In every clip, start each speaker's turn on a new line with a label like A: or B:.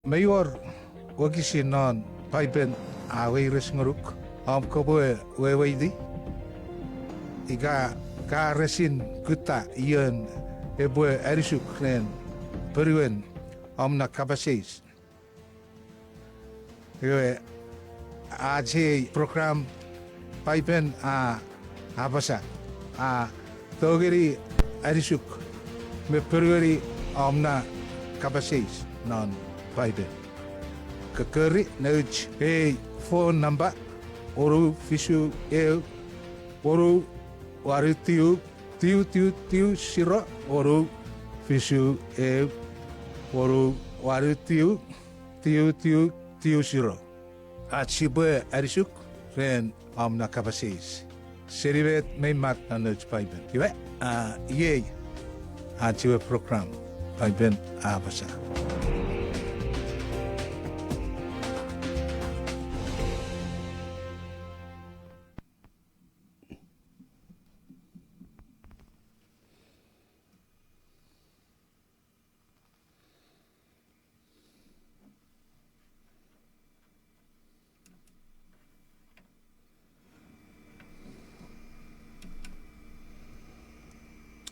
A: Mayor wakisinon paipen aweiris nguruk koboe weweidi iga ka resin kuta iyon eboe arisuk nen periwen na kabasis iwe aje program paipen Apasa togeri arisuk me periweri na kabasis non paipen kakeri neuch phone number oru fisu oru waru tiu siro oru fisu oru waru tiu siro atsibe arisuk ren na kabasis seribet may mat na neuch paipen kiwe ye atsibe program paipen Apasa.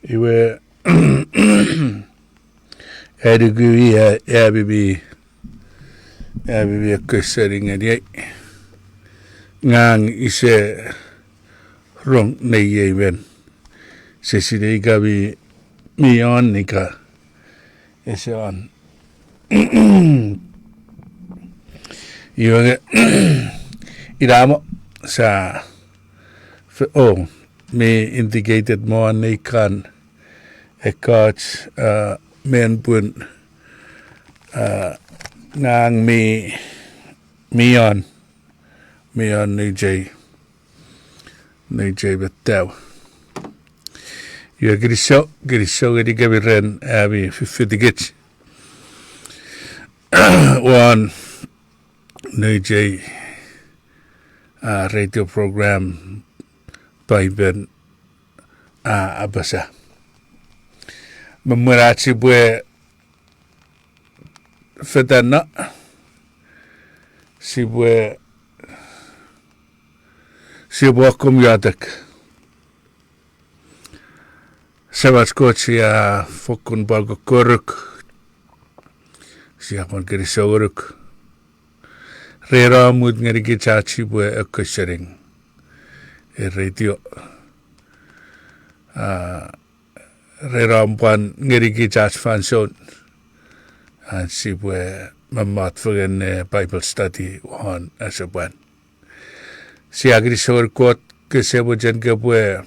B: Iwe edugui abibi kusering adi ngang ise rong nei even seside gabi mion nika ese on iwe iramo sa me indicated mo nikan ekach men pun ngang mion ni jay betaw yo grisho gadi gabiren abi fifidigit one ni jay radio program by Ben Apasa. Memeraci bue fetana si bue kum Iotek. Sebat coach ya fokun balgo koruk siapon kiri soruk rera mud ngeri gicaci bue kusering radio rerampan ngeri jazz fanson si bue mamat fugen Bible study on asaban si agri sor kot ke sebo jen ke bue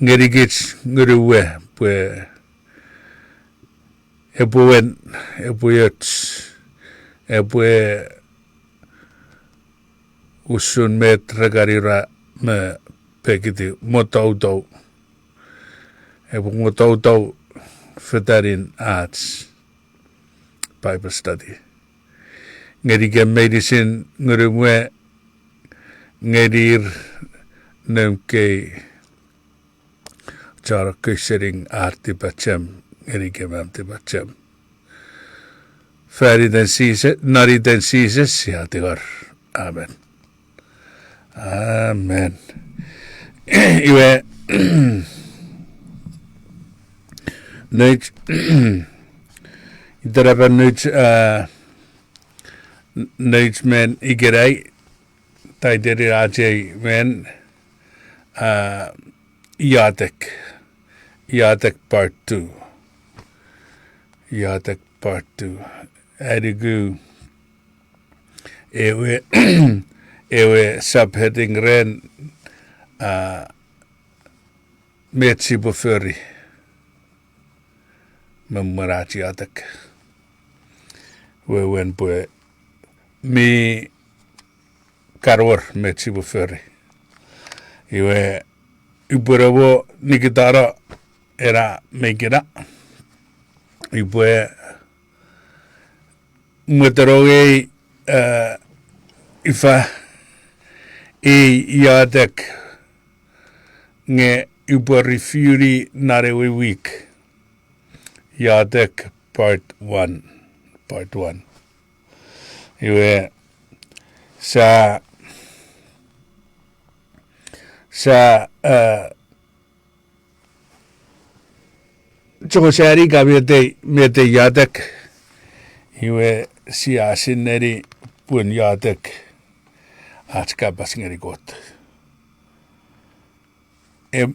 B: ngeri ngruwe bue ebuyet usun met regarira me pekiti motauto fetarin arts Bible study ngeri medicine ngurumwe ngerir nemke cara kusering arti bacem ngeri amti bacem färdig den sise nari den sise ja tigar amen amen iwe nuj idaraba nuj men igerai taideri rajay men Iotek part 2 adigu ewe subheading ren metsi boferi memeraci Iotek wewen bue mi karwar metsi boferi iwe iburabo nikitara era mekira ibue mutaroge ifa Iotek nge iburifuri narewe week Iotek part 1 6.1. Iwe sa Chokosari ka mete Iotek iwe siyasineri pun Iotek atska pasngeri got.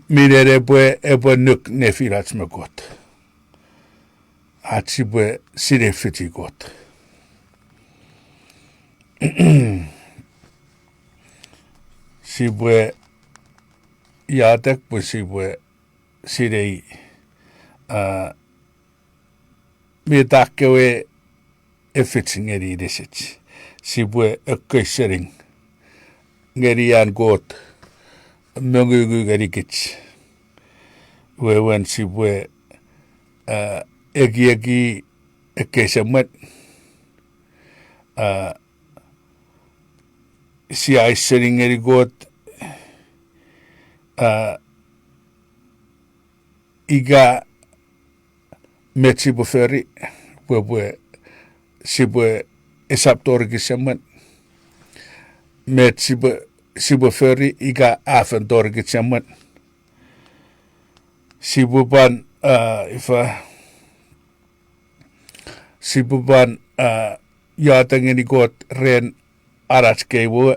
B: Mirere pue nuk nefirats me got. Atsi pue sirefiti got. Si pue Iotek pue si pue sirei mitakkewe effitsingeri desits. Si pue ökköissering ngerian got. Möngygy gerikits. Wewen si pue egi ekkesemet si aissering eri got iga metsi buferi pue si pue esaptorgisemet metsi si buferi iga afentorgisemet si buban si buban Iotek got ren aratskeiwo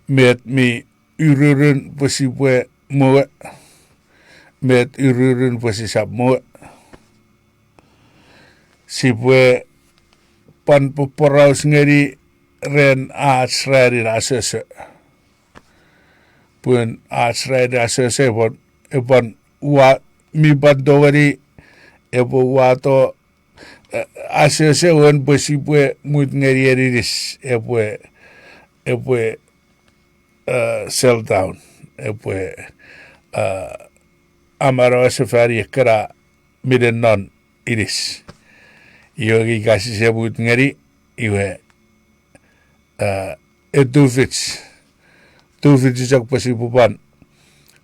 B: met mi ururun pusi pue mo met ururun pusi sap mo si pue pan poraus ngeri ren atsredi rasese pun atsredi rasese pon wa mi bandowari epo wato asese wen pusi pue mut ngeri eridis epue sell down epue amaro safari kara miden non iris yogi kasi sebut ngeri iwe tufits jak pasi pupan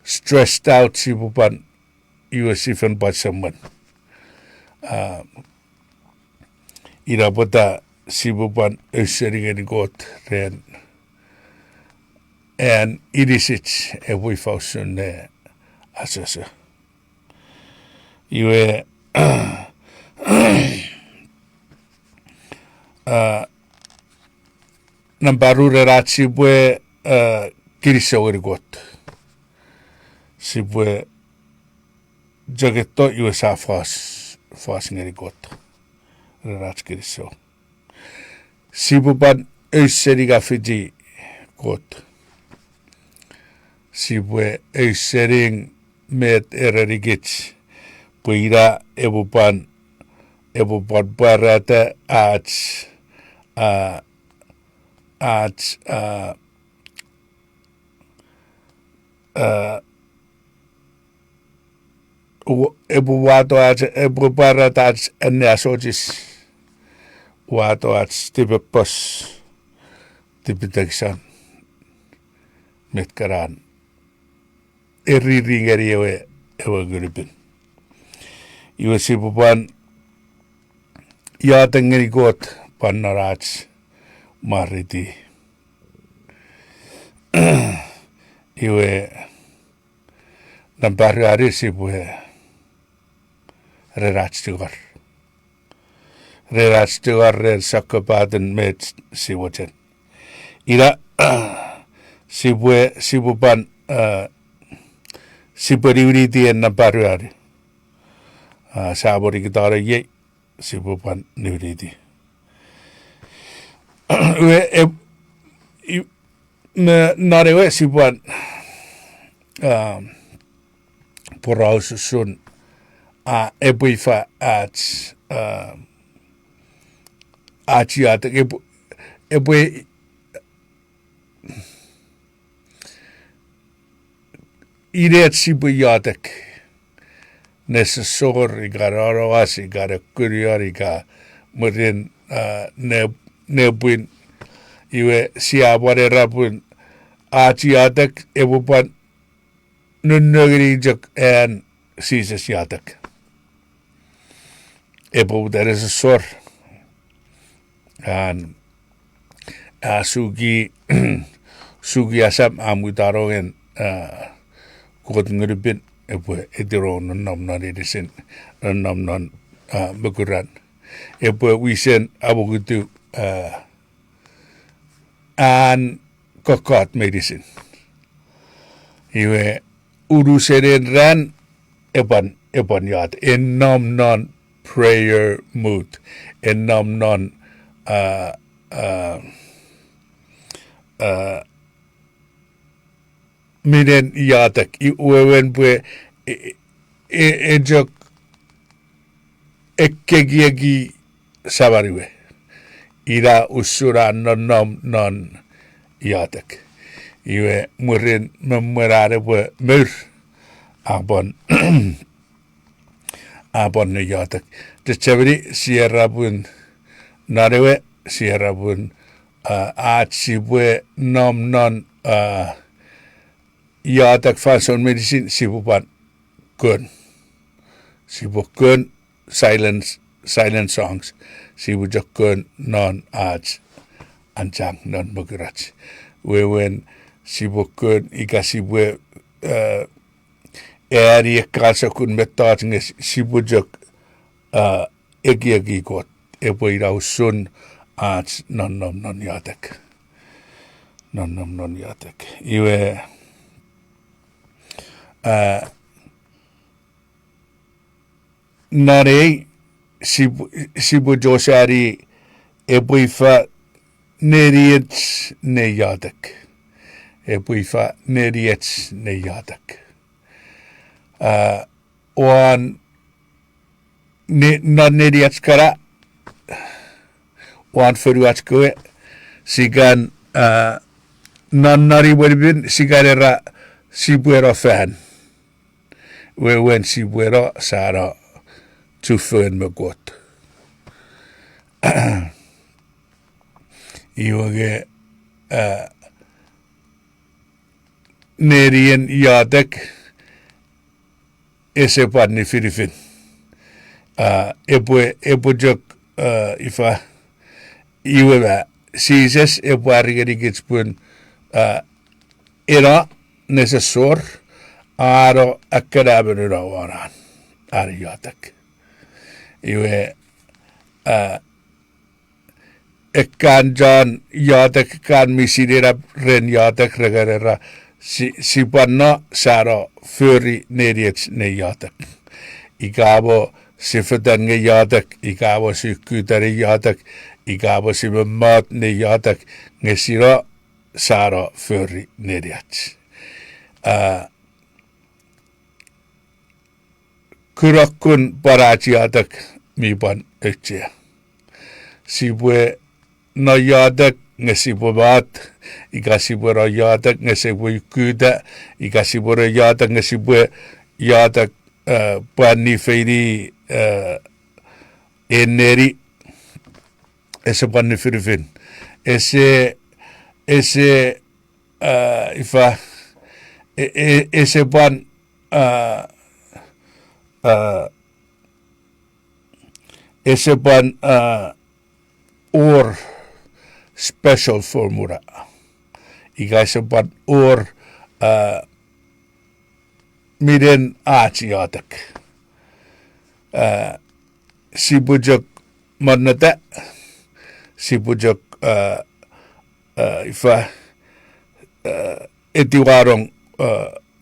B: stressed out si pupan iwe sifen patsaman ira pota si pupan össering got ren en irisits epui fausun asese iwe nambarure rat si pue kirisaweri got si pue jagetto iwe sa fas ngeri got rat kirisaw si pupan össeri gafiji got si pue össering met ererigits puira ebupan barata ats ebu wato ebu barata ats enasotis wato tipepos tipiteksan metkaran eriringeri ewe guripin iwe sipupan Iotek ngeri got pannarats mariti iwe nampariari si pue rerats tigar rer sakkapaten met siwoten ira si pupan si periuriti en nampariari sabori kitara ye si pupan niuriti narewe si puan poraus sun ebuifa ats Iotek ebue iret si pue Iotek nesesor iga roroas iga rekurior iga murin nebuin iwe siapare rapun Iotek ebupan nunnögri jak en sises Iotek Ebo there is a sor. And sugi sugi asam amutarongen kot nguribin ebo ediron non edisin non beguran. Ebo wisen abogutu an kokot medicine. Iwe uruseren ran eban yat in non prayer mood in non miden Iotek iwewen bwe ejok ekkegiegi sabariwe ira usura non Iotek iwe murin memwerare bwe mur abon abon Iotek de chavri sierra bun narewe sierra bun sibwe non Iotek fason medicine sibupan kun silent songs sibujak kun non anjang non mugrach wewen sibukun ikasibwe eri kalsa kun metat nges sibujak egi got eboira usun non Iotek non Iotek iwe nare sibu josari ebuifa neriets ne Iotek ebuifa neriets ne Iotek on non neriets kara on furuatskue sigan non nari welbin sigarera sibuero fan wewen sibuero sara tufuen megot iwage nerien Iotek ese padni firifin ebujok ifa iweba sises ebuarigerigetspun era necessor aro akadabenura waran ari Iotek iwe ekkan John Iotek kan misidera ren Iotek regarera si panno saro föri neriets ne Iotek igabo sifetan nge Iotek igabo sykkytari Iotek igabo simemat ne Iotek nge siro saro föri neriets Kurakkun parat Iotek mipan ötsiä. Sibue no Iotek nge sibumat, ika sibue Iotek nge sibue kytä, ika sibue Iotek nge sibue Iotek panni feiri enneri ese panni firifin. Ese ifa ese pan ese pan or special formula. Ika ese pan or miden Iotek. Sibujok madnata sibujok ifa etiwarong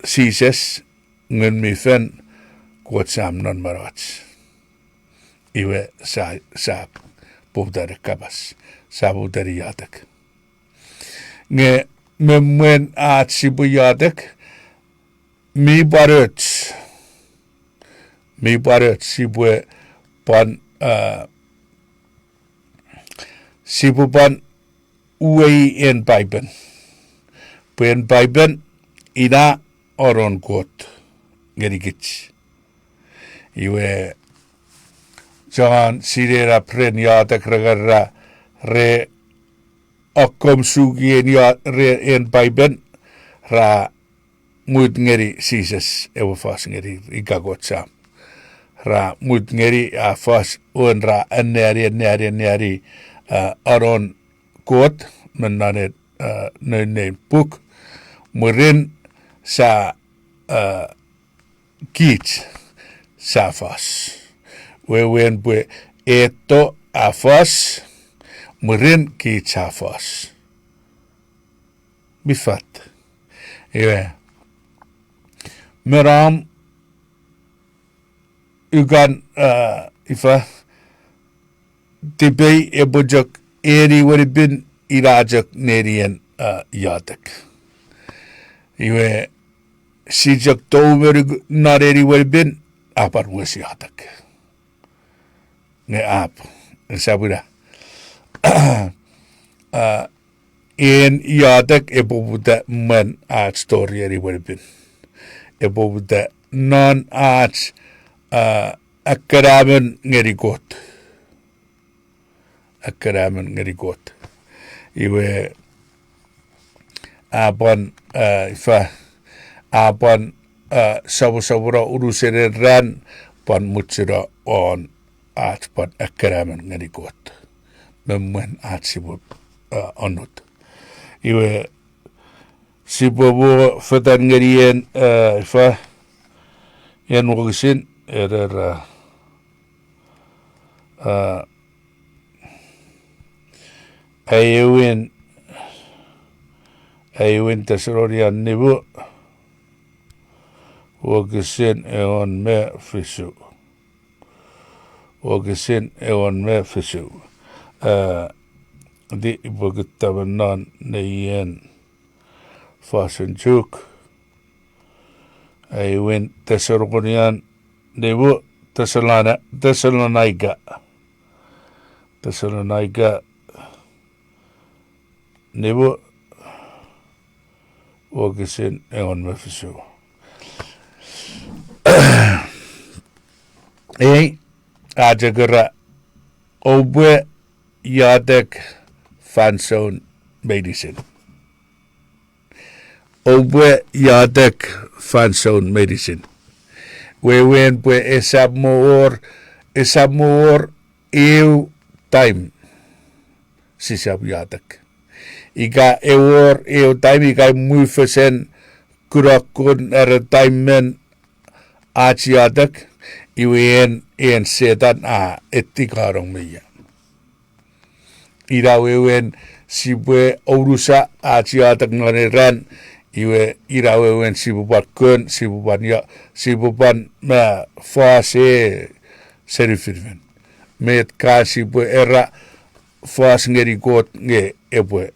B: sises ngun mifen kuotsam non marats. Iwe sa puhdare kabas, sa puhdare Iotek. Nge memwen sibu Iotek, mi baröts sibue pan sibu pan uei en paipen. Puen paipen ina oron kuot gerikits. Iwe John sidera pren Iotek regarra re okkom sugi en paipen ra muut ngeri sises ewa fas ngeri ikagot sam. ra mut ngeri a fas on ra neri aron kot menanet ne puk murin sa kits sa fas wewen bue eto a fas murin kits a fas bifat iwe meram ugan ifa tibay ebojak eri waribin irajak nerian Iotek iwe sijak tomer nareri waribin apar was Iotek nge ap sabura in Iotek ebobuda man at story eri waribin ebobuda non at akaramen ngerigot iwe abon ifa abon sabura urusere ran pon mutsira on at pon akaramen ngerigot memwen at sibu onut iwe sibu fetan ngerien ifa yan wagisin erera ayewin tasrorian nibu wagisin eon me fisu di ibagitabanan neyen fasenjuk ayewin tasrorian nibu Thessalonica nibu wagisin eon mefisu ajagara obwe Iotek fanson medicine wewen pue esab moor eu time sisab Iotek iga ewor eu time iga muifesen kurakun time men ach Iotek iwen en setan etikarong meya ira wewen sibwe urusa ach Iotek nganeran iwe ira wewen sibubat kun sibuban ma fase serifirven met ka sibwe era fas ngeri got nge ebwe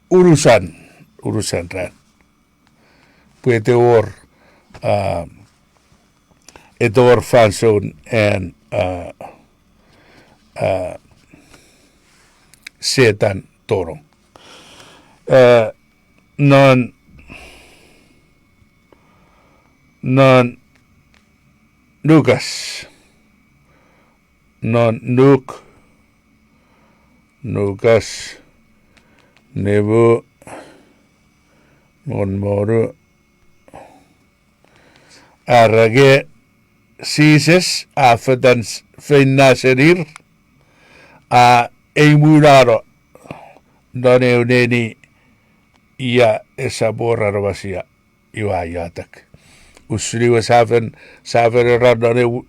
B: urusan ran puede or edor fanson and setan torong non nugas nebu mon moru arage sises afedans feinaserir eimuraro doneuneni ia esabora rabasia iwa Iotek usriwa safen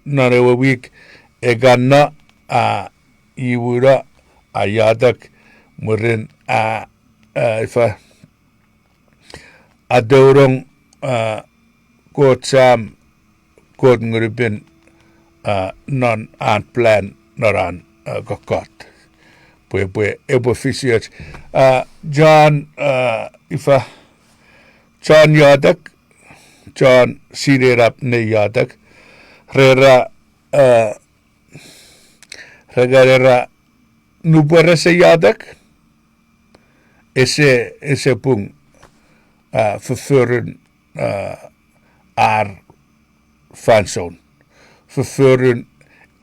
B: nane week eganna iwura Iotek murin ifa adorong kotsam kot nguripin non plan noran kokot pue ebo fisiach John ifa John Iotek John sirerap ne Iotek regarera nupuera se Iotek ese pung verfeuren fanson verfeuren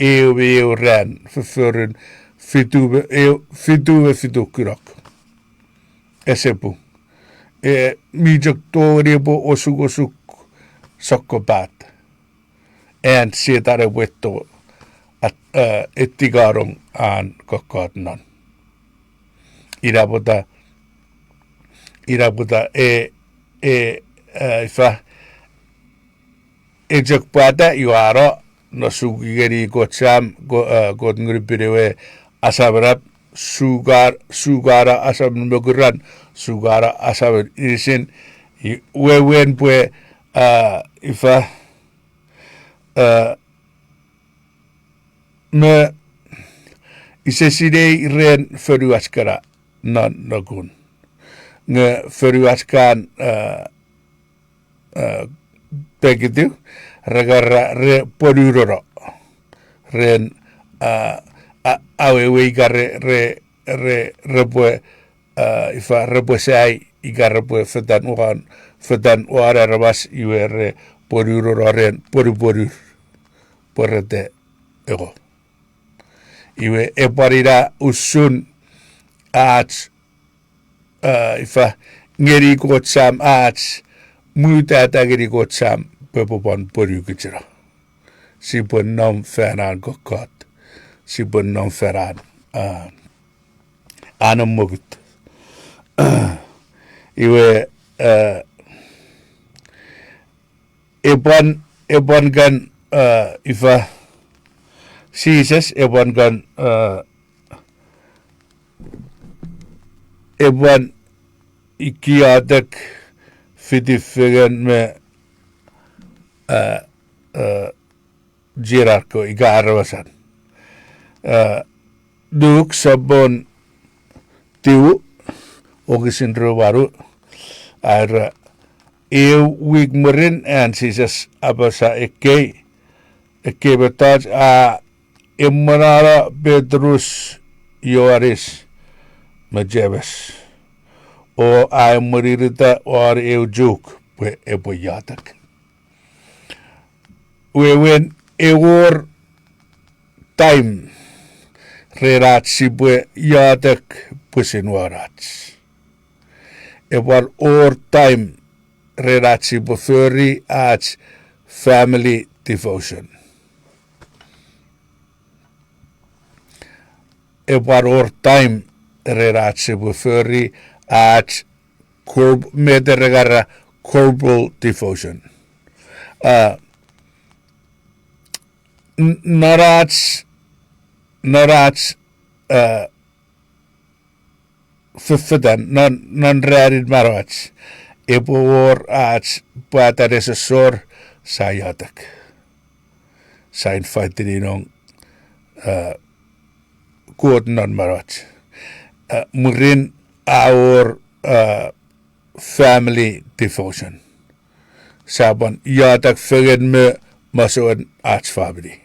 B: eeuw ran verfeuren fitu kurak ese pung mijak to rebo osuk sokopat and sietare wetto at ettigarong aan kokotnon. Irabuta ifa ejak pada yuaro no sugigeri gotsam got ngripirewe asabrap sugara asab nuguran sugara asab isin wewen pue ifa me iseside ren feruaskara non nagun nge feruaskan begitu ragara re poduroro ren awewe igare re repue ifa repue sai igare repue fedan uara rabas iwe re poduroro ren podu porete ego iwe eparira usun at ifa ngeri kotsam at muta tagiri kotsam pepopon podu kicira si pun nom feran kokot si pun nom feran anam mogut iwe ebon gan ifa Jesus ebon gan ebon Iotek fitifegen me jirarko igarwasan duk sabon tiu ogisin robaru ara wig merin and Jesus Apasa eke betaj Immanara Petrus Ioaris Majebes o Maririta or Eujuk Epo Iotek. We win a war time Rerat Sibwe Iotek Pusinwarats. A war or time Rerat Sibufuri at family devotion. Ebar or time rerat sebufuri at mederegara corporal devotion. Narats fifidan non rarid marats ebor at pataresasor sayatak sain fatirinong good non marat murin our family devotion sabon Iotek fegen me masoon arts family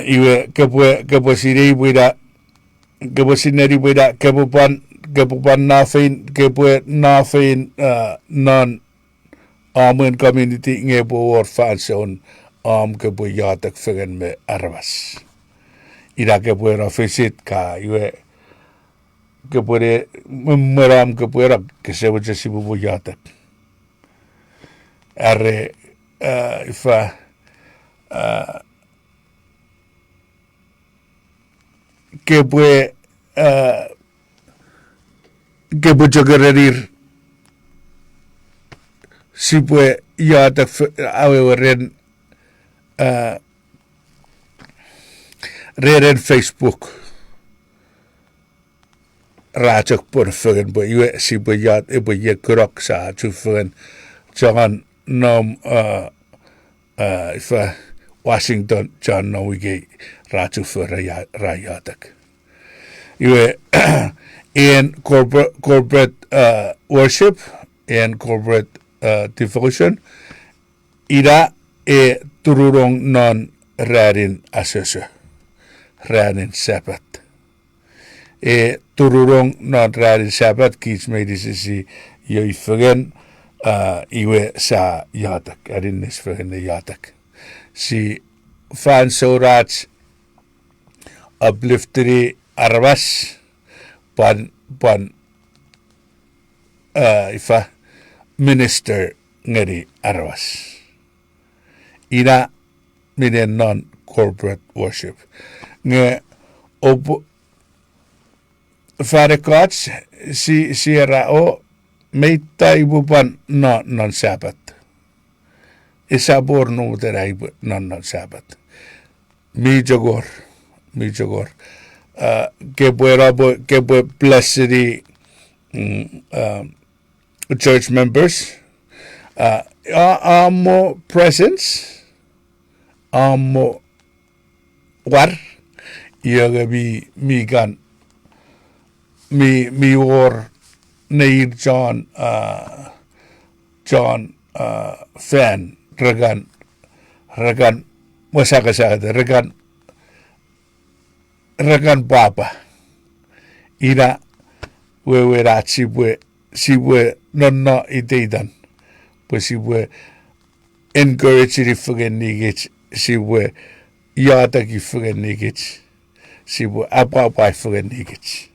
B: iwe kepo siri wida kepo sineri wida kepo pan nafin kepo nafin non amen community ngepo or fanson kepo Iotek fegen me arvas ira que pueda visit ka iwe que puede meram que pueda que se vaya si bubu Iotek arre ifa que puede querer si puede Iotek awe ren reden Facebook rachok por fegen bo iwe si bo yat e bo ye krok sa tu fegen jangan nom ifa Washington John no wige rachok for Iotek iwe in corporate worship and corporate devotion ira e tururong non radin asese Ranin Sabbath. Tururong non radin Sabbath kids made this yoifagen iwe sa Iotek. Arin is fagen the Iotek. Si fan so rats upliftery arvas pan ifa minister ngeri arvas. ina mine non-corporate worship. Nge op Farekots si rao meita ibupan non Sabbath. Isabor no terai non Sabbath. Mi jogor. Que puede blessed church members. Amo presence. Amo war. Yaga mi gan. Mi or neir John fan regan masaka regan baba ira wewerat sibwe nonna ideidan pues sibwe encourage the fucking nigits sibwe Iotek fucking nigits sibwe Apasa fucking nigits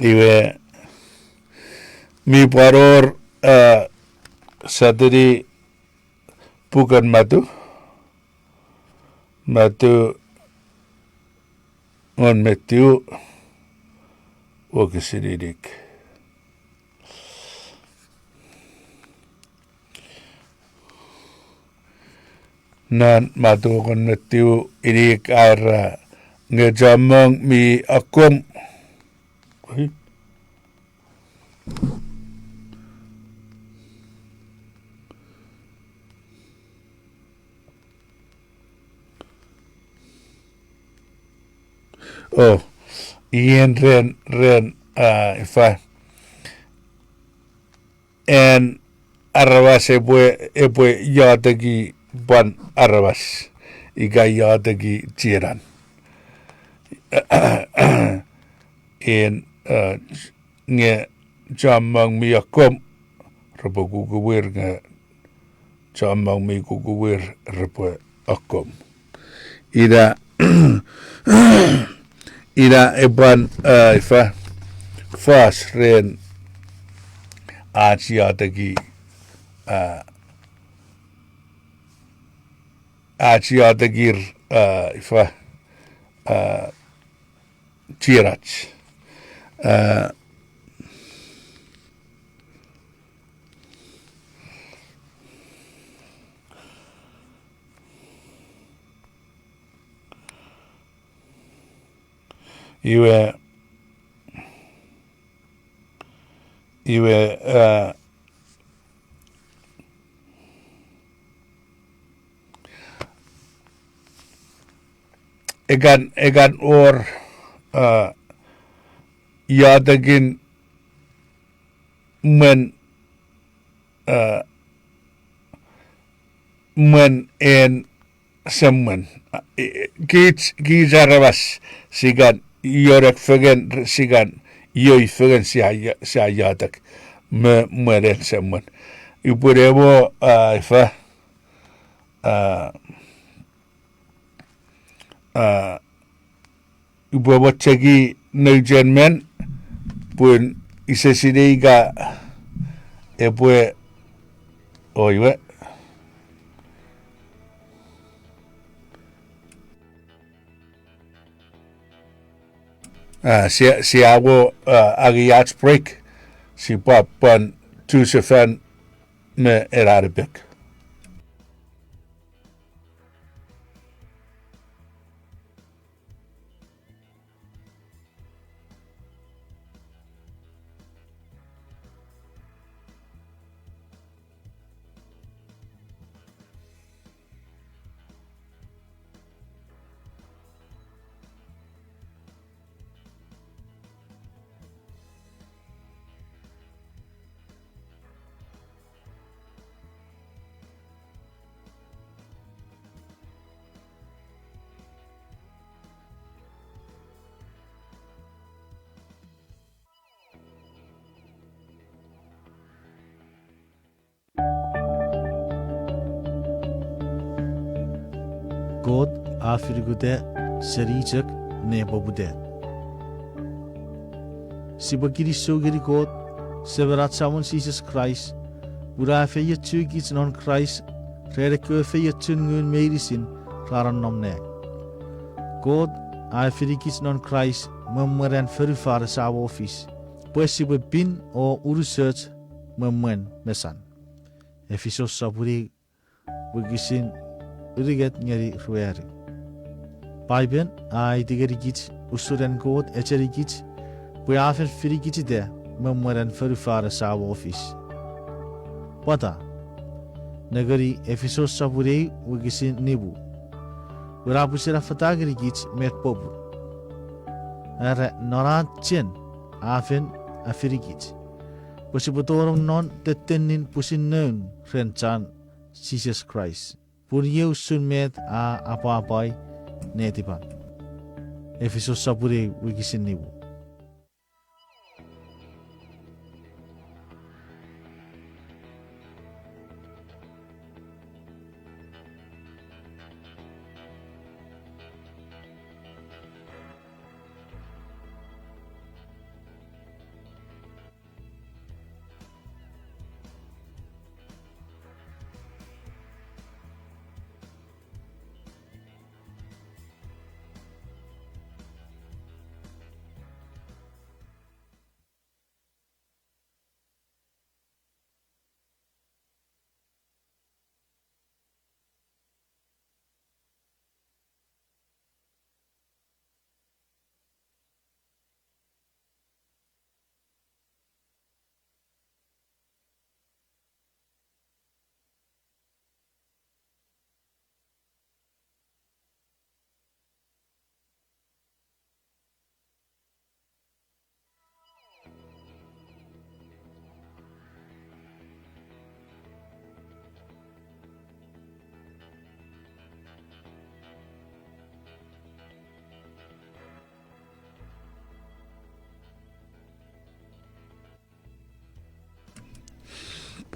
B: iwe mi paror sadiri bukan matu on metiu wakisiridik nan matu on metiu irik ara ngejamang mi akum Oh, Ian ren if I and arabas ebue Ioteki ban arabas iga Ioteki jiran in nge jamang mi akom rabo guguwir nge jamang mi guguwir rabo akom ida ira eban ifa fas ren Iotek ifa tirach iwe egan or Iotekin men en semmen kids arabas sigan Iotek fugen sigan Ioi fugen sia Iotek meren semmen ipurevo ifa ipurevo cheki neujen men pun isesidiga epue oiwe si hago agiats break si papan tu sefan me Arabic.
C: God afirgude serijak nebobude. Sibagiri sogiri God severat samun Jesus Christ. Ura fe yetsu gits non Christ Rede köfe yatsungun meirisin klaran nomne. God ai firikis non Christ memeren verifare sa office. Possible bin o research memen mesan. Efesos saburi wigisin uriget ngeri rueri. Baiben ai digerigit usuren God echerigit buafen firigit de memeren verifare sa office. Pata Nagari Efesos saburi wigisin nibu. Urapusira fatagerigit met pobu. Are norat chen afen afirigit. Posibutorong non tetenin pusin nun renchan Jesus Christ. Purieu sun met a apa-apai netipan. Efesos saburi wigisin nibu.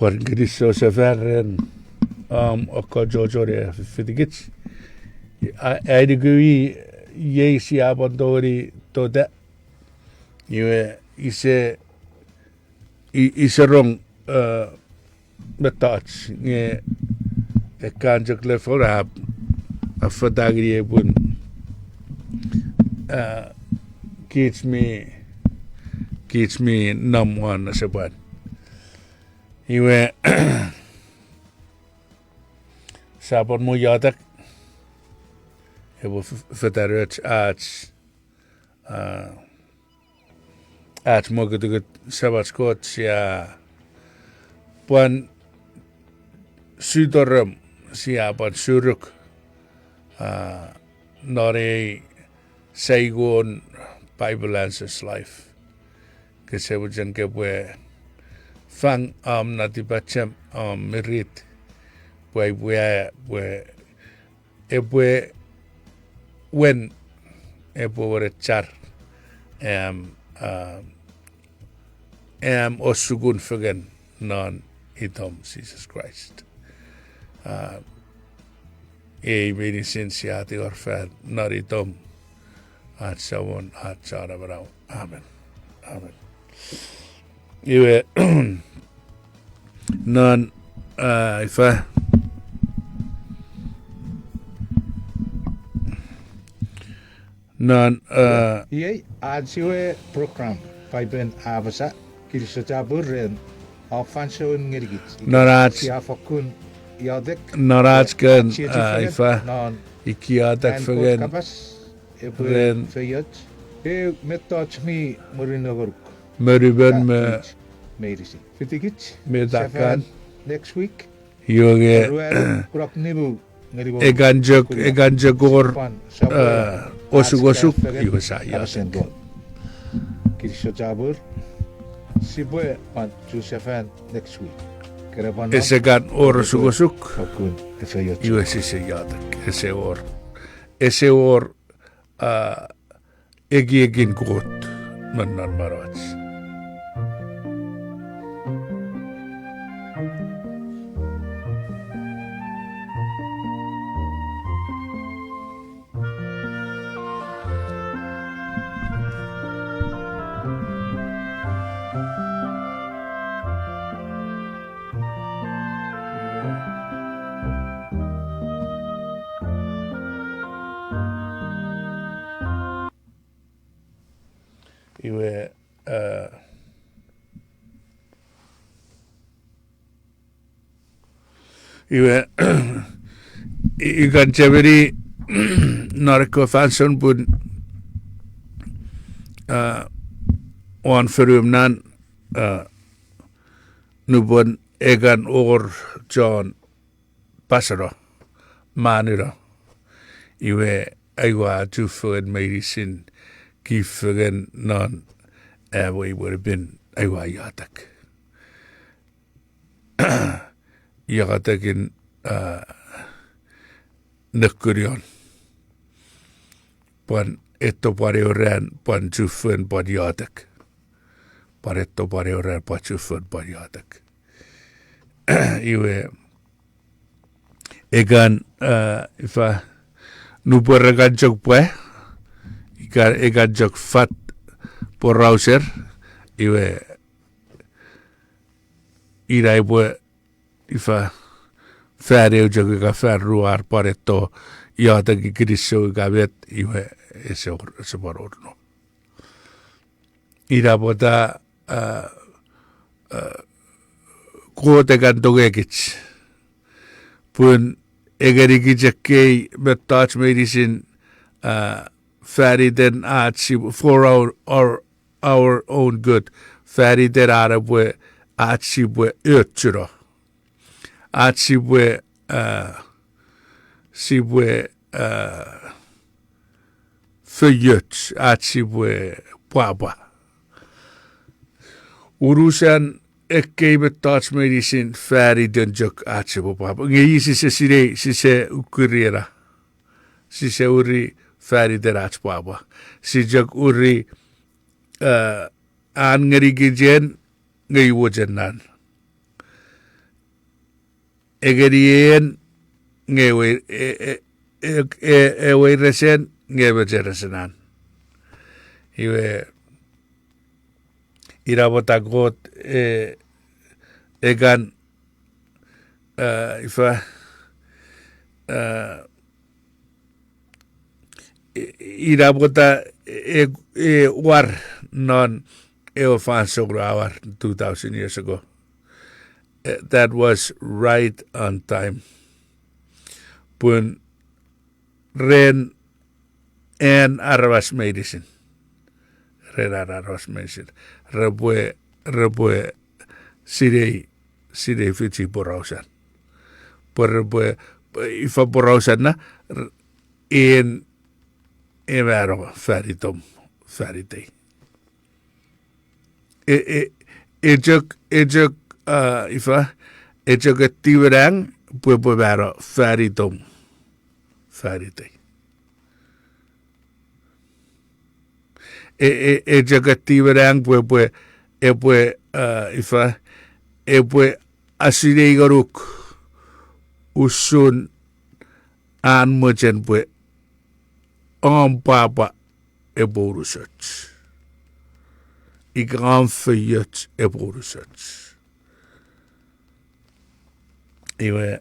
B: Por Cristo se ferren och Jojore fitigits. Aidigui Yesi abandori to that. You ise wrong metouch nge kanjak le for a fadagri bun keeps me numb one as a bad. Iwe sabon mo Iotek ebo federert at mo gudugut sabatskot siya puan sudorum siya puan suruk nore saigon Bible Answers Life kasi wajan kebwe fang natibachem merit bwe ebwe when ebwe were char osugun fugen non itom Jesus Christ medicine siati orfan non itom at sawon at sarabrao amen iwe non ifa non
A: Yei adsiwe program paiben Apasa kilsotaburen afanson ngerigit.
B: Narats
A: Siafakun Iotek
B: narats kan ifa
A: non
B: Iotek fugen
A: kapas
B: Ren.
A: ebren feyot e metouch mi morinogoruk
B: meriben me
A: medicine fitigit
B: medakan
A: next week
B: yoge
A: ruel kurok nibu ngeribo
B: eganjagor osuk yusa
A: Iotek kilsotabur sibwe pan Josephine next week kerepan
B: esegan osuk
A: fakun efeyot
B: yusa Iotek ese or egin gut mennar marats Iwe ikan ceberi narko fanson bun on förumnan nubun egan or John Pasaro manura iwe aiwa tufuen medicine gifen non we would have been aiwa Iotek Iotekin Nukurion Pon etto pari oren pon tufuen pon Iotek Paretto pari oren pon tufuen pon Iotek iwe egan ifa nuperegan jok pue egan jok fat por rouser iwe irai pue ifa färre jok ega färruar paretto Iotek krisso ega vet iwe ese parorno ira pota kuotekan togekits pun egerikitsäkkei met touch medicine färiten aatsi for our own good färiten aarapue aatsipue ötsyro aatsipue sipue föjöts aatsipue papa urusan ekkei met touch medicine färiten jok aatsipu papa ngei sise ukuriera sise uri färiten aats papa si jok uri aan ngerikijen ngei wojennan egerien ngewe ewe resen ngewe jeresenan iwe irabotagot egan ifa irabota war non war 2,000 years ago. That was right on time. Pun ren en arvas medicine. Ren arvas medicine. Repue sidei fitsi porausan. Repue ifa porausan na en evero färditom färdig. Ejok ifa ejok tiverang puepo vero färditom färdig. Ejok tiverang puepo ifa asidei garuk usun an mojen pue papa eborusats. Ik gaan verjut eborusats. Iwe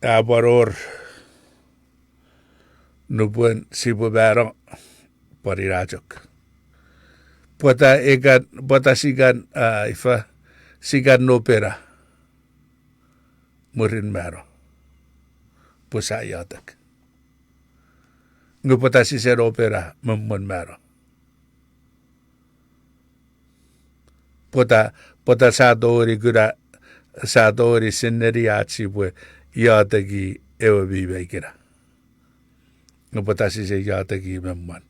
B: abaror nubuen sibubero parirajok. Pota sigan ifa sigan nopera murin mero. Pusa Iotek. Ngupota si ser opera memon mero. Pota sadori sinneri atsipue Ioteki ewe viveikira. Ngupota si se Ioteki memon.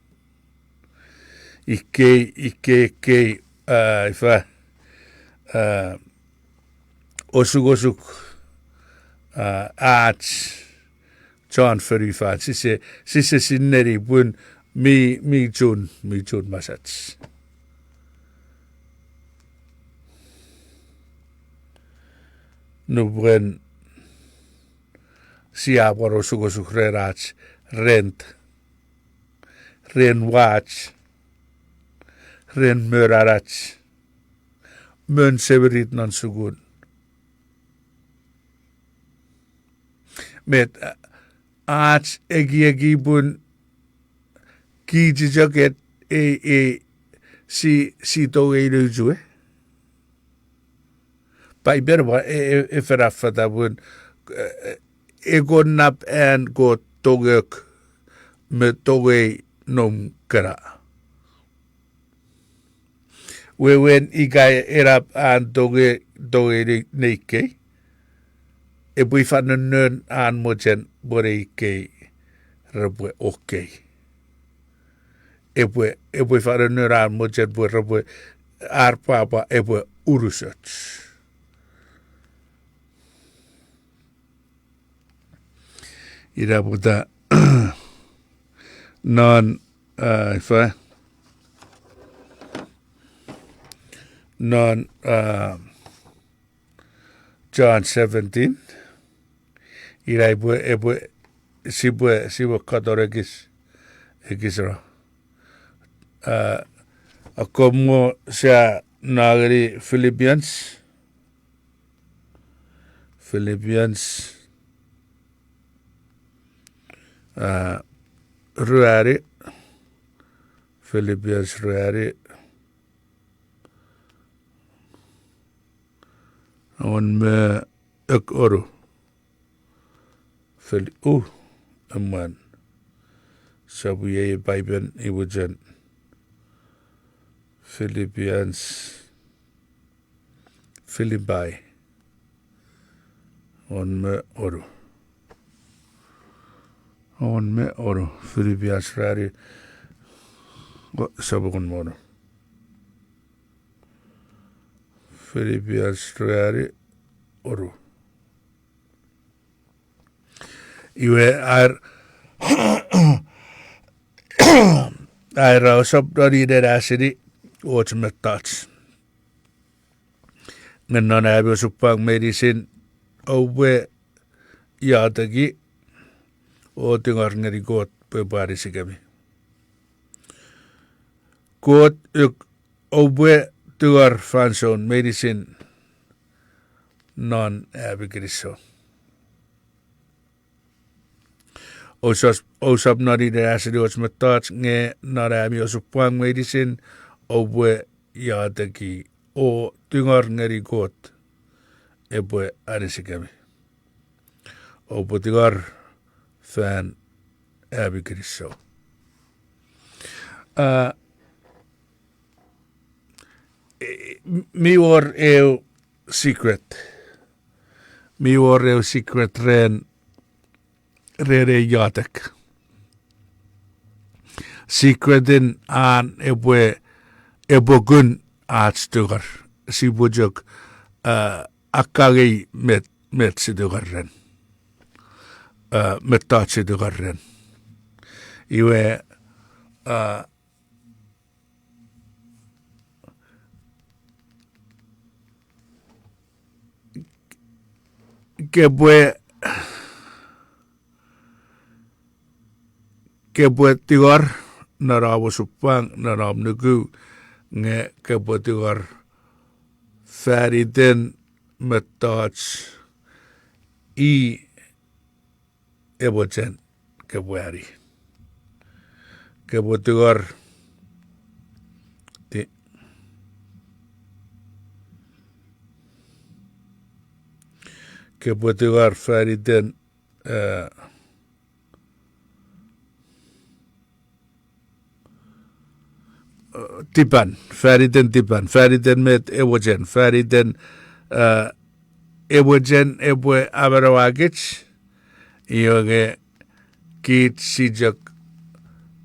B: Ikkei ifa osuk aats John Ferifat sise sinneri pun mi jun masats. Nubren siaporo sugosuk rerats ren wats ren mörarats mön severit non sugun. Met aats egi pun Kiji jaket si to e luju Pai berwa e ferafata bun e go nap and go togek me toge nom kara. We wen igai erap an toge neike. E bui fan nun an mojen bore ike rabwe okay. E bui fan nun an mojen bore rabwe arpapa e bui urusats. Ira puta non John 17 ira ebue sibue katorekis ekisra akomo sa nagari Philippians ruari Philippians ruari on me ek oru aman sabu ye Bible iwujan Philippians Philippi on me oru Philippians rari sabu kon mono Philippians rari oru iwe ar sabdari derasidi ultimate thoughts ngan abi supang medicine owe yadagi o tingar ngari got pe bari sigami got owe tingar fanson medicine non abigriso osap nari de acid ultimate thoughts nge narami osupang medicine owe yadagi o tingar ngari got ebwe arisigami owe tingar fan abigriso mi war secret ren Iotek. Secretin an ebwe gun aatstugar. Si bujok akagi met sidugarren. Met taat sidugarren. Iwe Kebwe tigar narabo supang narab nugu nge kebwe tigar feriden metats I ebojen kebwari kebwe tigar feriden Tipan, feriden met ewojen, feriden ewojen ebwe abarawagich, iyoge kit sijak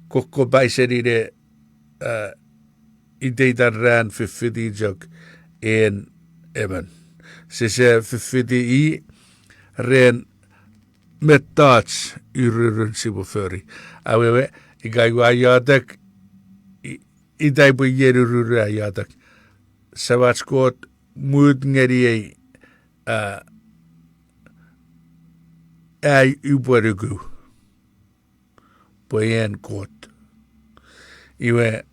B: koko baiseride ideidan ran fifidi jak en eman. Sise fifidi I ren met taats yryryn sibuföri. Awewe, igaiwa Iotek idai bu yeruru Iotek. Savatskot moed ngeri ai uberugu. Boyen kot. Iwe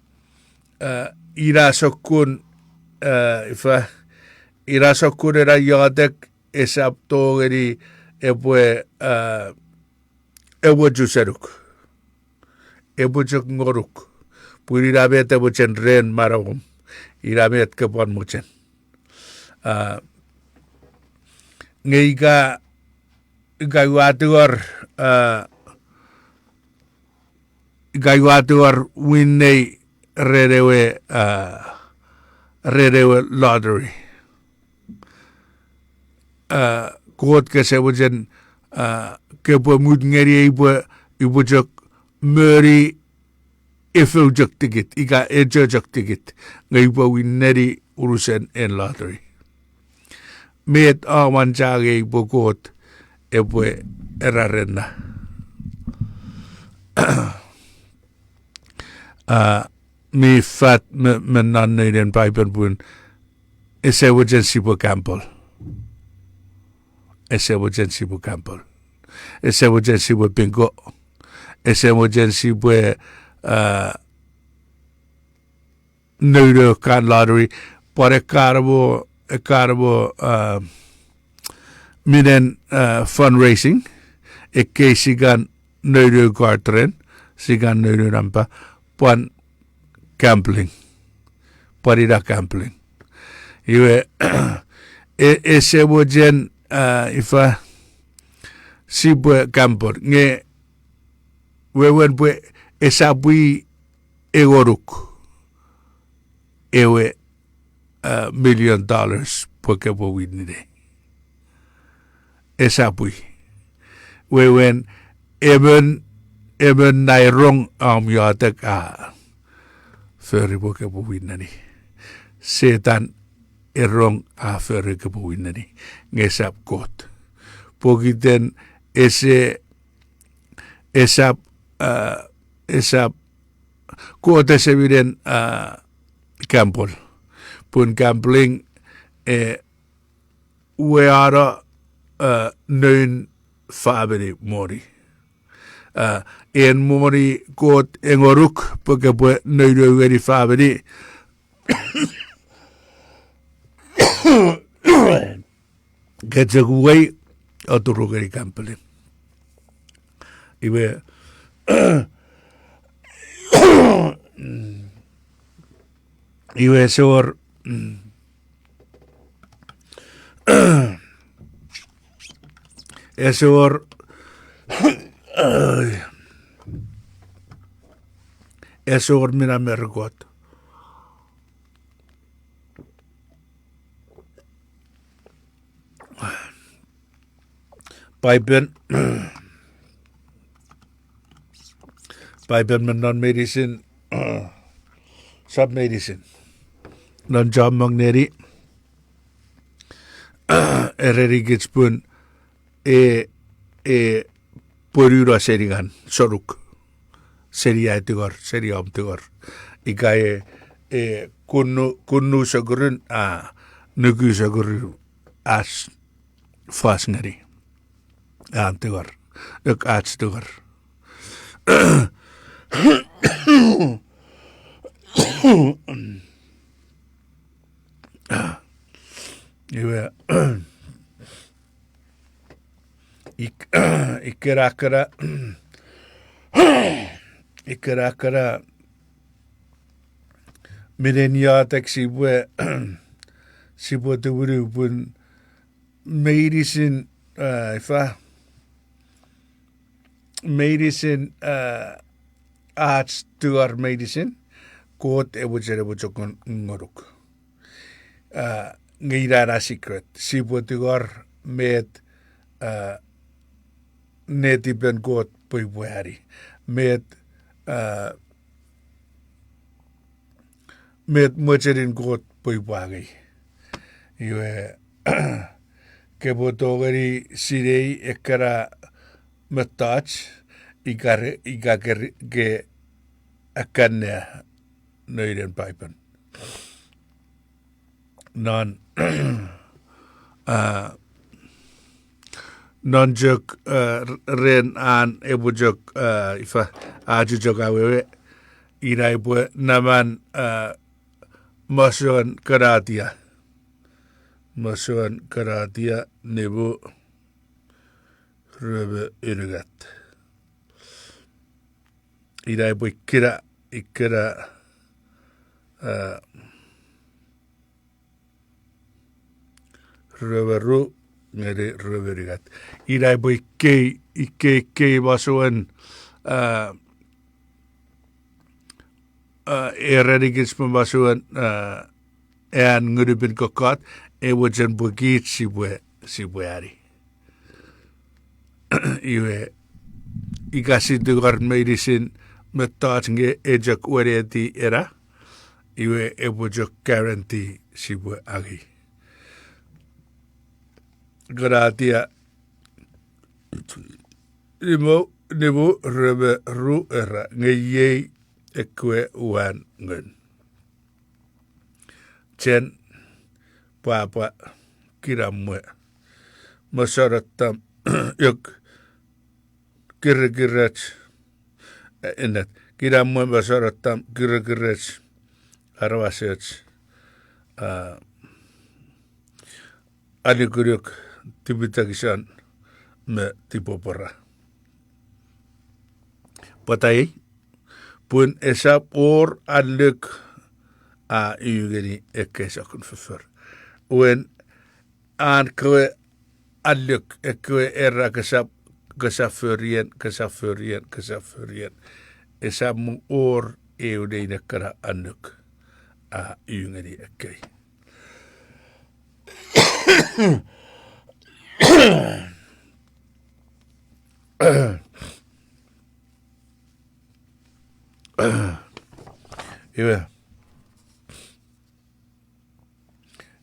B: irasokun irasokun era Iotek esaptogeri ebwe juseruk. ebujok ngoruk. Puri ramet ebuchen ren maragum. Iramet kepon muchen. Ngeiga gaiwatuar winne rerewe lottery. Kuot ke sebujen kepo mud ngeri ibujok meri ifujok ticket iga ejojok ticket ngaipo winneri urusen en lottery. Met awan jage ibukot ebwe erarena. Mi fat men nanne den pipen bun ese wajen sibo Campbell. Ese wajen sibo Campbell. Ese wajen sibo bingo. Ese wajen sibo neuro kan lottery. Por carbo minen fundraising. Ikke sigan neuro gartren. Sigan neuro rampa. Puan gambling. Parida gambling. Iwe ese wajen ifa sibwe gambor nge wewen bwe esabui egoruk ewe $1 million porque bo winide esabui wewen even nairong Iotek feri porque bo winani setan erong feri que bo winani ngesap kot pogiten esap kot ese viren Campbell pun gambling weara neun family mori en mori kot engoruk porque pues neun very family get away oturugeri gambling iwe iwe sor esor esor mina mergot Pipen non medicine sub medicine non job magneri ereri gitspun porura seringan soruk seria etigor seria omtigor ikaye kunnu sagurun nugu saguru as fas ngari antigor ek ats tigor iwe ikerakara miden Iotek sibwe tewuru pun medicine arts tuar medicine kot ebujere bujokon ngoruk ngirara secret sibwe tuar met netipen kot puipuari met mocherin kot puipuagi iwe kebotogeri sirei ekara matach ge akanne neuden pipen non non jok ren an ebujok ifa ajujok awewe irai bue naman masuan karatia nebu rebe irigat Ira boy ikira röveru ngeri röverigat. Ira boy kei basuan ererigis pembasuan ean ngurubin kokot wajan bugit sibwe ari. Iwe ikasi dugar medicine metat nge ejak weredi era. Iwe wajak guarantee sibwe ari. Gratia nimu rebe ru era ngeye ekwe wan ngen. Chen papa kiramwe masaratam yuk kirgirach inat kiramwe masaratam kirgirach arwasech alikuryuk tibitagishan me tipopora. Patai pun esap or aluk a yugeni ekesakun förför. Wen an kwe aluk ekwe era kasaförien. Esap mu or eudene kara anuk a yugeni ekei. Iwe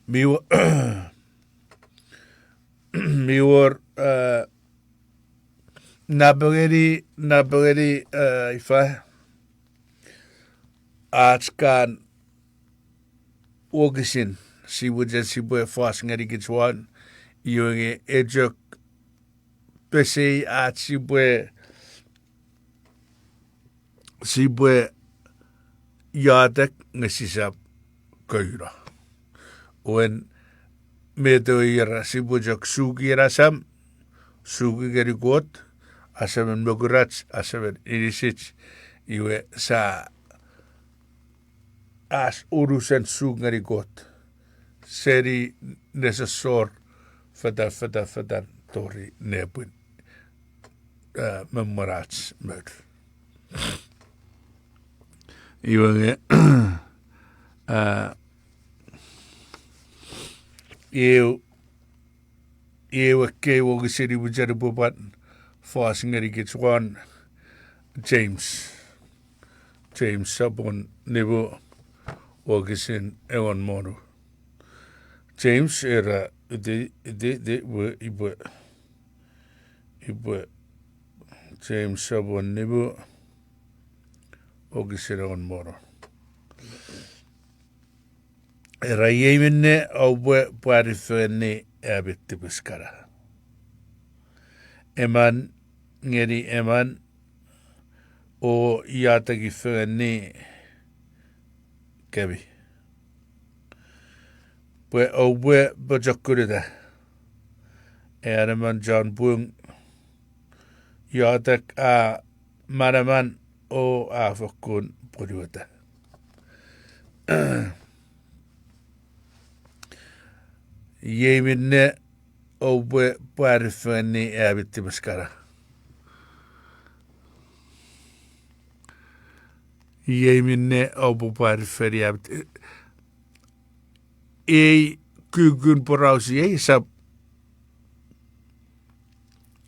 B: miwor nabageri ifa atskan wogisin si wujen si bue fas ngeri gitswan yunge ejok pese at si bue Iotek ngesisap kaira. Wen medo ira si bujak sugi rasam sugi geri got asamen mogurach asamen irisich iwe sa as urusan sug ngeri got seri nesesor fada tori nebun memorats med. Iwe ewe ke wogi seri bujari bubat fas ngeri gitswan James sabon nebo wogi sin ewan mono. James era ibu James sabon nebo wogi sin ewan mono. Era yemine obwe parifene abitti biskara. Eman ngeri eman o Iotek fene kebi. Pwe obwe bajakurida. Eman John Buong Iotek a maraman o afakun puriwata. Yemine obwe parifene abitti biskara. Yemine obwe parifene abitti. Kugun porausi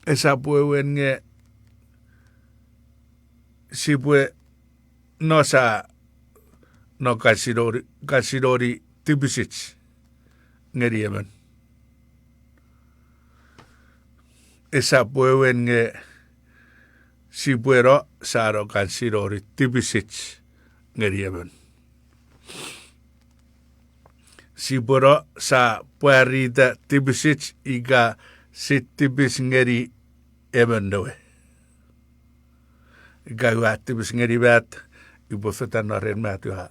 B: esap wenge sibwe nosa no kasidori tibisich ngeri yemen. Esap wenge sibwero saro kasidori tibisich ngeri yemen. Siboro sa puerida tibisich iga sitibis ngeri emendoe. Iga wat tibis ngeri bat ibo fetan naren mat ya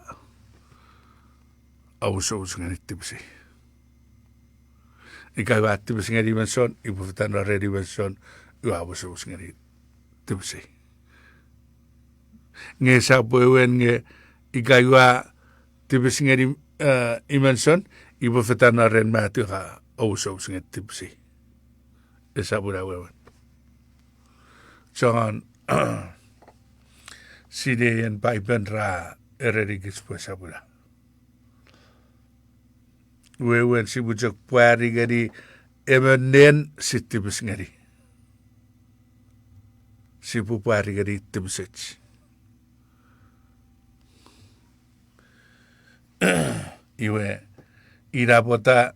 B: ausos ngeri tibisi. Iga wat tibis ngeri benson ibo fetan naren benson ya ausos ngeri tibisi. nge sa buen nge ikaiwa tibis ngeri imanson ibo fetana ren matu ha oso nge tibsi esa bura wewen John side en Bible ra ererigis pues abura wewen si bujak puari gari emenen sitibis ngeri si puari gari tibsich iwe irapota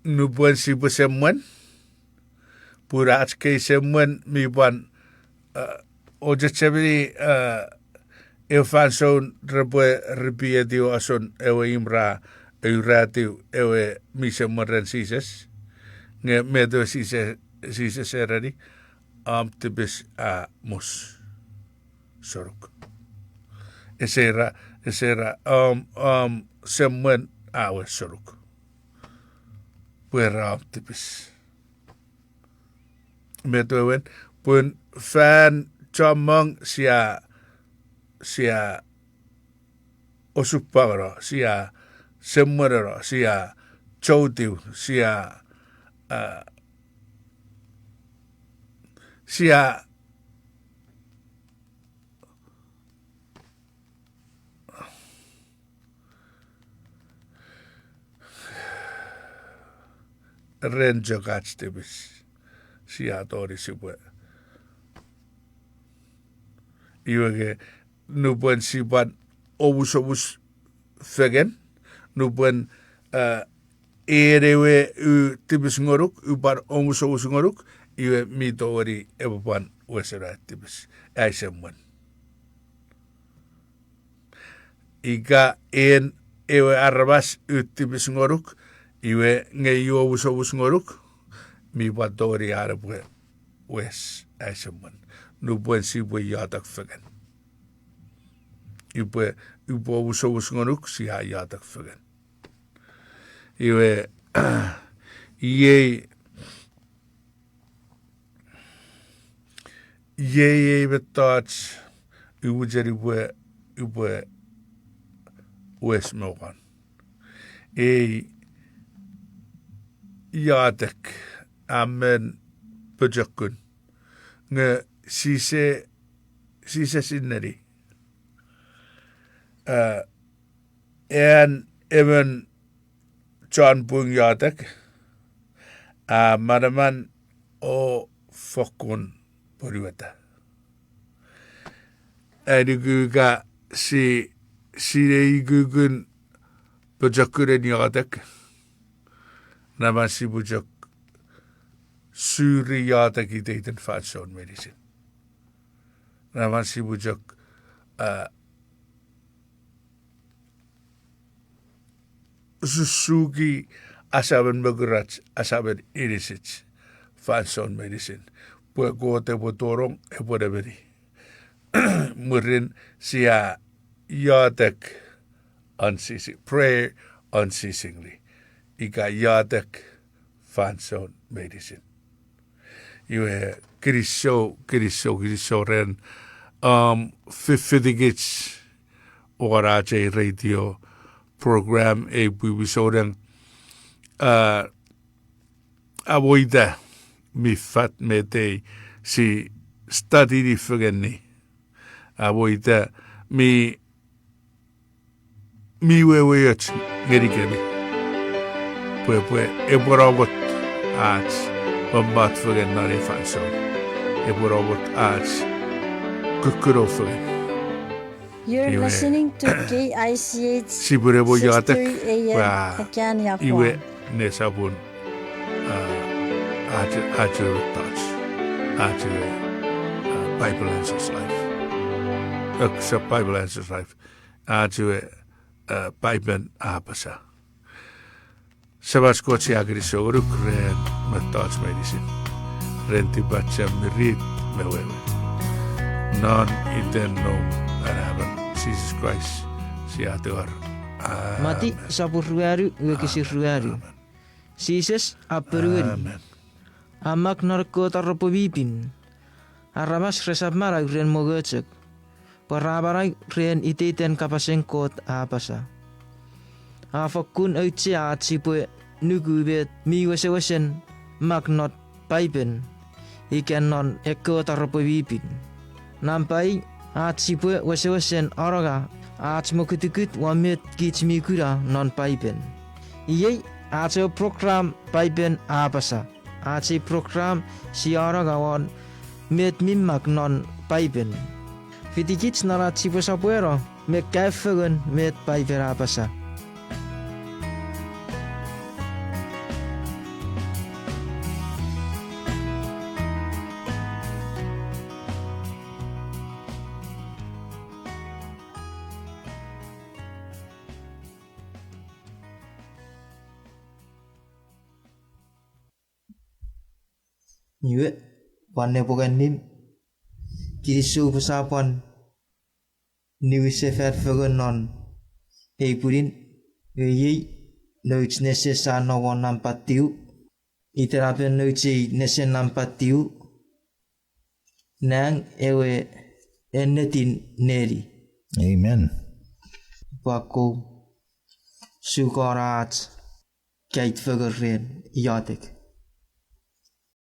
B: nubuan si busemuan pura achke semuan mi buan oje chabiri Eufanson repue ripia dio ason ewe imra euratiu ewe mise morren sises nge medo sises erari tibis a mus sorok esera semuen awe sorok puera tibis medo ewen pun fan chamang sia osupagro sia semmuero sia choutiu sia renjo gachstibis sia tori sibue iwege nubuan siban obus fegen nubuan erewe u tibis ngoruk ubar obus ngoruk iwe mito ori ebuban wesera tibis aisemwan iga en ewe arabas u tibis ngoruk iwe ngeyu obus ngoruk mi batori arabwe wes aisemwan nubuan sibwe yadak fegen Iwe uso ngoruk si ha yadak fegen. Iwe ye betats ujeri ube wes mogan. Iotek amen bejakun nge sise sinneri. En even John Bung Iotek manaman o fokun poriwata. Eduguga si gugun bejakuren Iotek naman si bujak suri Iotek iteiten fatson medicine. Naman si bujak Suzuki asaben begerat asaben irisich fanson medicine pue gote botorong epode beri murin sia Iotek unceasing prayer unceasingly ika Iotek fanson medicine iwe kriso ren fifidigits oraje radio program buibisorang avoida mi fat mete si study di fugeni avoida mi wewech gerikemi pue eborobot arts bombat fugen nare fanso eborobot arts kukuro fugen
D: You're listening to KICH
B: Siburebo Iotek
D: 6:30 a.m. Hakian
B: iwe
D: Yakwan.
B: nesabun aje touch aje Bible Answers Life accept Bible Answers Life aje Bible Apasa Sabas kochi agri soruk ren touch medicine renti bacha mirit mewewe non itenno araban Jesus Christ siator
E: Mati sapurruaru uekisirruaru. Jesus apperuari. Amak narko tarropobipin. Aramas resap marai ren mogocek. Parabarai ren ititen kapasengkot apasa. Afakun oitsi atsipue nugubet mi wesen magnot paipen. Ikan non eko tarapawipin. Nampai atsipue wesen araga atsmokutukut wamit gitsmikura non paipen. Iyei atse program paipen apasa. Atse program si araga wan met mimak non paipen. Fitikits nara tsipo sapuero me kaifagun met paipen apasa. Nyue wanne bukan nim kirisu pesapan niwi sefat fagonon purin yi noich nese sana wan nampatiu iterapen noich nese nampatiu nang ewe enetin neri.
C: Amen.
E: Wako sukarat kait fagaren Iotek.